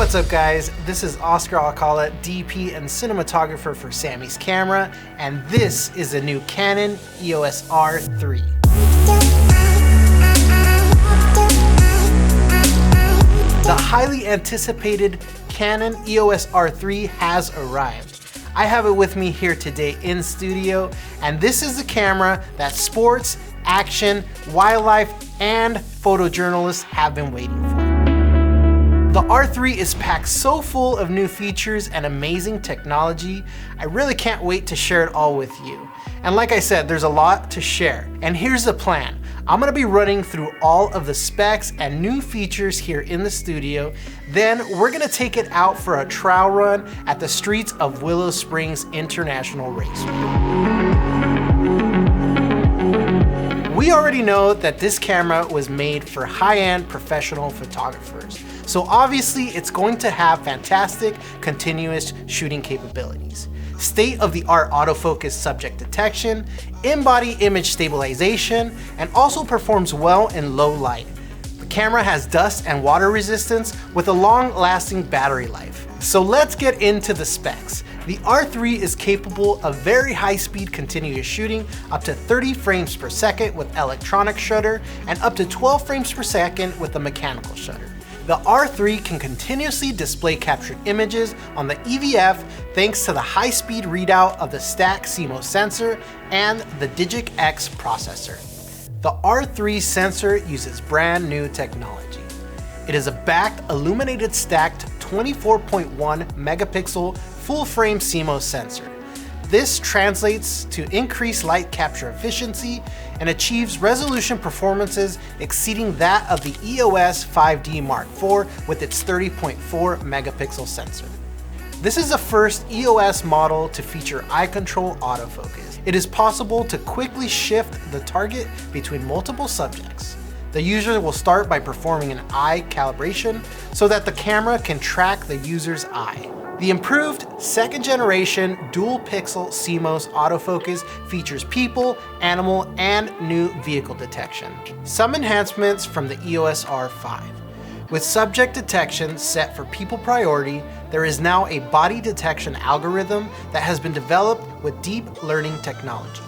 What's up guys, this is Oscar Alcala, DP and cinematographer for Samy's camera, and this is the new Canon EOS R3. The highly anticipated Canon EOS R3 has arrived. I have it with me here today in studio, and this is the camera that sports, action, wildlife, and photojournalists have been waiting for. The R3 is packed so full of new features and amazing technology, I really can't wait to share it all with you. And like I said, there's a lot to share. And here's the plan. I'm gonna be running through all of the specs and new features here in the studio. Then we're gonna take it out for a trial run at the streets of Willow Springs International Raceway. We already know that this camera was made for high-end professional photographers. So obviously it's going to have fantastic continuous shooting capabilities, state-of-the-art autofocus subject detection, in-body image stabilization, and also performs well in low light. The camera has dust and water resistance with a long-lasting battery life. So let's get into the specs. The R3 is capable of very high-speed continuous shooting, up to 30 frames per second with electronic shutter, and up to 12 frames per second with a mechanical shutter. The R3 can continuously display captured images on the EVF thanks to the high-speed readout of the stack CMOS sensor and the Digic X processor. The R3 sensor uses brand new technology. It is a backed illuminated stacked 24.1 megapixel full-frame CMOS sensor. This translates to increased light capture efficiency and achieves resolution performances exceeding that of the EOS 5D Mark IV with its 30.4 megapixel sensor. This is the first EOS model to feature eye control autofocus. It is possible to quickly shift the target between multiple subjects. The user will start by performing an eye calibration so that the camera can track the user's eye. The improved second generation dual pixel CMOS autofocus features people, animal, and new vehicle detection. Some enhancements from the EOS R5. With subject detection set for people priority, there is now a body detection algorithm that has been developed with deep learning technology.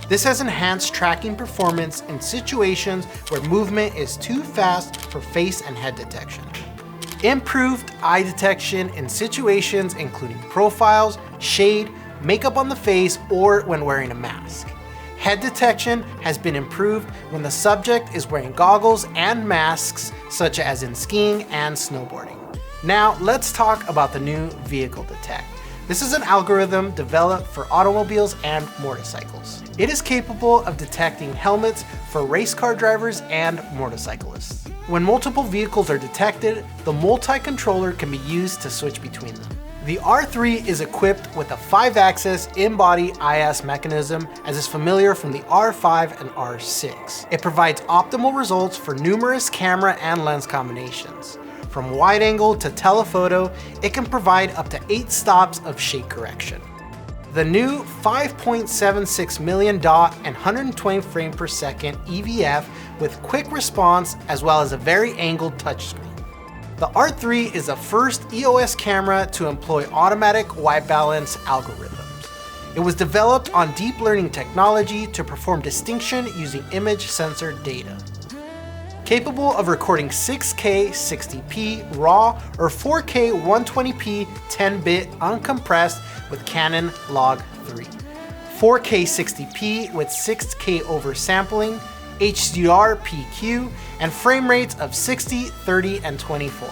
This has enhanced tracking performance in situations where movement is too fast for face and head detection. Improved eye detection in situations including profiles, shade, makeup on the face, or when wearing a mask. Head detection has been improved when the subject is wearing goggles and masks, such as in skiing and snowboarding. Now let's talk about the new vehicle detect. This is an algorithm developed for automobiles and motorcycles. It is capable of detecting helmets for race car drivers and motorcyclists. When multiple vehicles are detected, the multi-controller can be used to switch between them. The R3 is equipped with a 5-axis in-body IS mechanism, as is familiar from the R5 and R6. It provides optimal results for numerous camera and lens combinations. From wide angle to telephoto, it can provide up to 8 stops of shake correction. The new 5.76 million dot and 120 frame per second EVF with quick response as well as a very angled touchscreen. The R3 is the first EOS camera to employ automatic white balance algorithms. It was developed on deep learning technology to perform distinction using image sensor data. Capable of recording 6K 60p RAW or 4K 120p 10-bit uncompressed with Canon Log 3, 4K 60p with 6K oversampling, HDR PQ, and frame rates of 60, 30, and 24.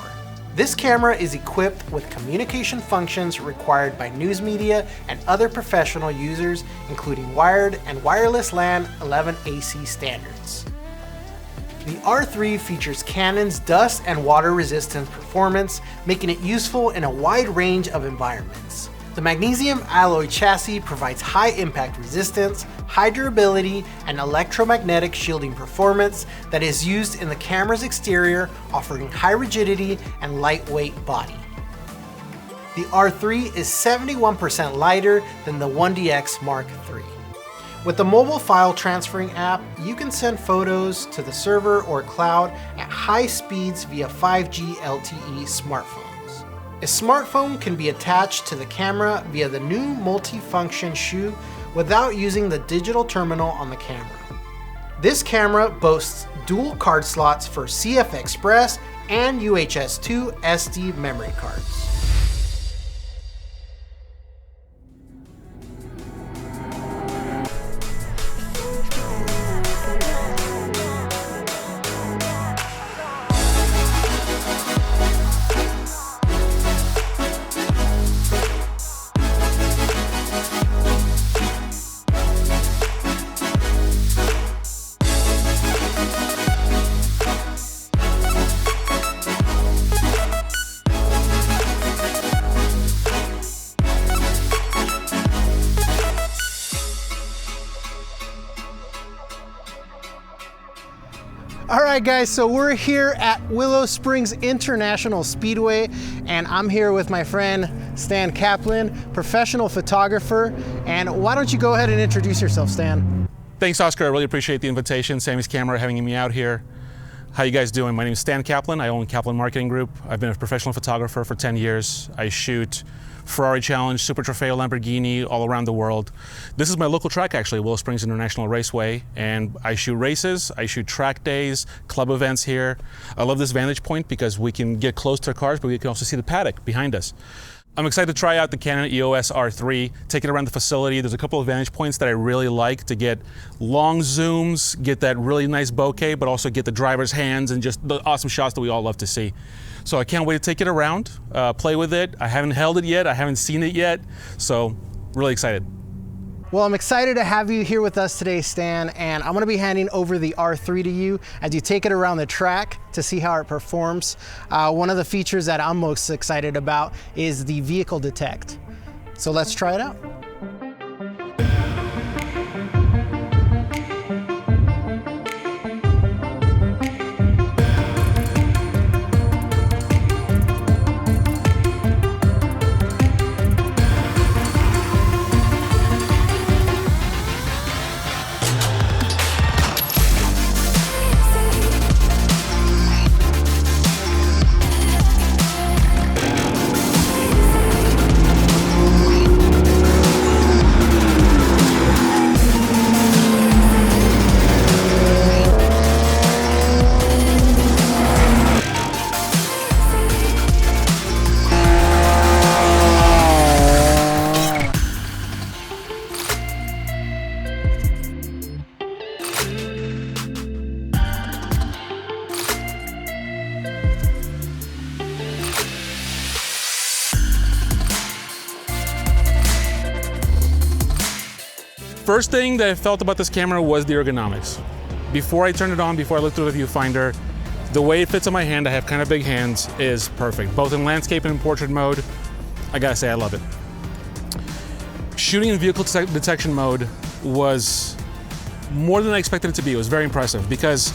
This camera is equipped with communication functions required by news media and other professional users, including wired and wireless LAN 11AC standards. The R3 features Canon's dust and water resistance performance, making it useful in a wide range of environments. The magnesium alloy chassis provides high impact resistance, high durability, and electromagnetic shielding performance that is used in the camera's exterior, offering high rigidity and lightweight body. The R3 is 71% lighter than the 1DX Mark III. With the mobile file transferring app, you can send photos to the server or cloud at high speeds via 5G LTE smartphones. A smartphone can be attached to the camera via the new multi-function shoe without using the digital terminal on the camera. This camera boasts dual card slots for CF Express and UHS-2 SD memory cards. All right, guys, so we're here at Willow Springs International Speedway, and I'm here with my friend Stan Kaplan, professional photographer. And why don't you go ahead and introduce yourself, Stan? Thanks, Oscar. I really appreciate the invitation. Samys Camera having me out here. How you guys doing? My name is Stan Kaplan. I own Kaplan Marketing Group. I've been a professional photographer for 10 years. I shoot Ferrari Challenge, Super Trofeo, Lamborghini, all around the world. This is my local track, actually, Willow Springs International Raceway, and I shoot races, I shoot track days, club events here. I love this vantage point because we can get close to cars, but we can also see the paddock behind us. I'm excited to try out the Canon EOS R3, take it around the facility. There's a couple of vantage points that I really like to get long zooms, get that really nice bokeh, but also get the driver's hands and just the awesome shots that we all love to see. So I can't wait to take it around, play with it. I haven't held it yet, I haven't seen it yet, so really excited. Well, I'm excited to have you here with us today, Stan, and I'm gonna be handing over the R3 to you as you take it around the track to see how it performs. One of the features that I'm most excited about is the vehicle detect. So let's try it out. First thing that I felt about this camera was the ergonomics. Before I turned it on, before I looked through the viewfinder, the way it fits on my hand, I have kind of big hands, is perfect. Both in landscape and in portrait mode, I gotta say I love it. Shooting in vehicle detection mode was more than I expected it to be. It was very impressive because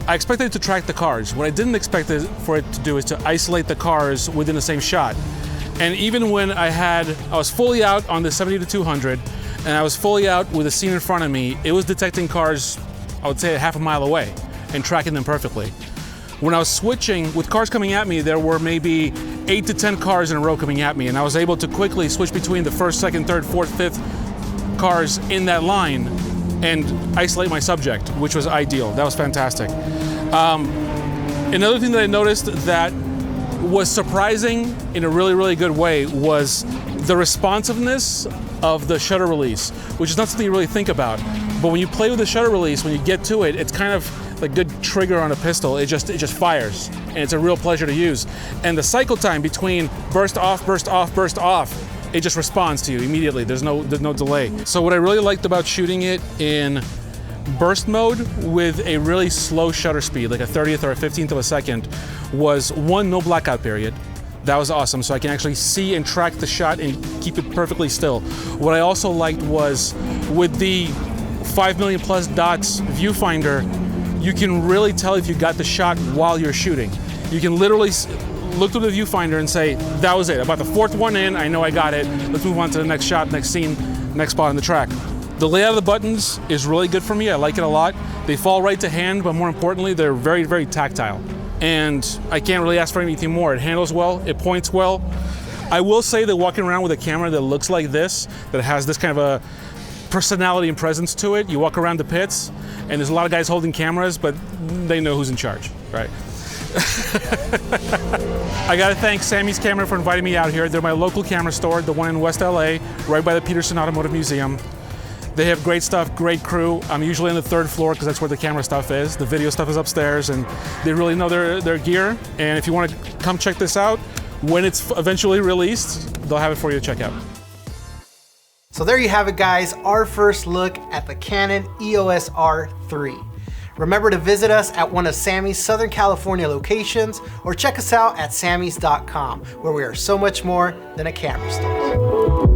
I expected it to track the cars. What I didn't expect for it to do is to isolate the cars within the same shot. And even when I was fully out on the 70-200, and I was fully out with a scene in front of me, it was detecting cars, I would say, half a mile away and tracking them perfectly. When I was switching, with cars coming at me, there were maybe 8 to 10 cars in a row coming at me, and I was able to quickly switch between the first, second, third, fourth, fifth cars in that line and isolate my subject, which was ideal. That was fantastic. Another thing that I noticed that was surprising in a really, really good way was the responsiveness of the shutter release, which is not something you really think about. But when you play with the shutter release, when you get to it, it's kind of like a good trigger on a pistol. It just fires, and it's a real pleasure to use. And the cycle time between burst off, burst off, burst off, it just responds to you immediately. There's no delay. So what I really liked about shooting it in burst mode with a really slow shutter speed, like a 30th or a 15th of a second, was one, no blackout period. That was awesome, so I can actually see and track the shot and keep it perfectly still. What I also liked was with the 5 million plus dots viewfinder, you can really tell if you got the shot while you're shooting. You can literally look through the viewfinder and say, that was it. About the 4th one in, I know I got it. Let's move on to the next shot, next scene, next spot on the track. The layout of the buttons is really good for me. I like it a lot. They fall right to hand, but more importantly, they're very, very tactile. and I can't really ask for anything more. It handles well, it points well. I will say that walking around with a camera that looks like this, that has this kind of a personality and presence to it, you walk around the pits, and there's a lot of guys holding cameras, but they know who's in charge, right? I gotta thank Samy's Camera for inviting me out here. They're my local camera store, the one in West LA, right by the Peterson Automotive Museum. They have great stuff, great crew. I'm usually on the 3rd floor because that's where the camera stuff is. The video stuff is upstairs, and they really know their gear. And if you want to come check this out, when it's eventually released, they'll have it for you to check out. So there you have it, guys, our first look at the Canon EOS R3. Remember to visit us at one of Samy's Southern California locations, or check us out at samys.com, where we are so much more than a camera store.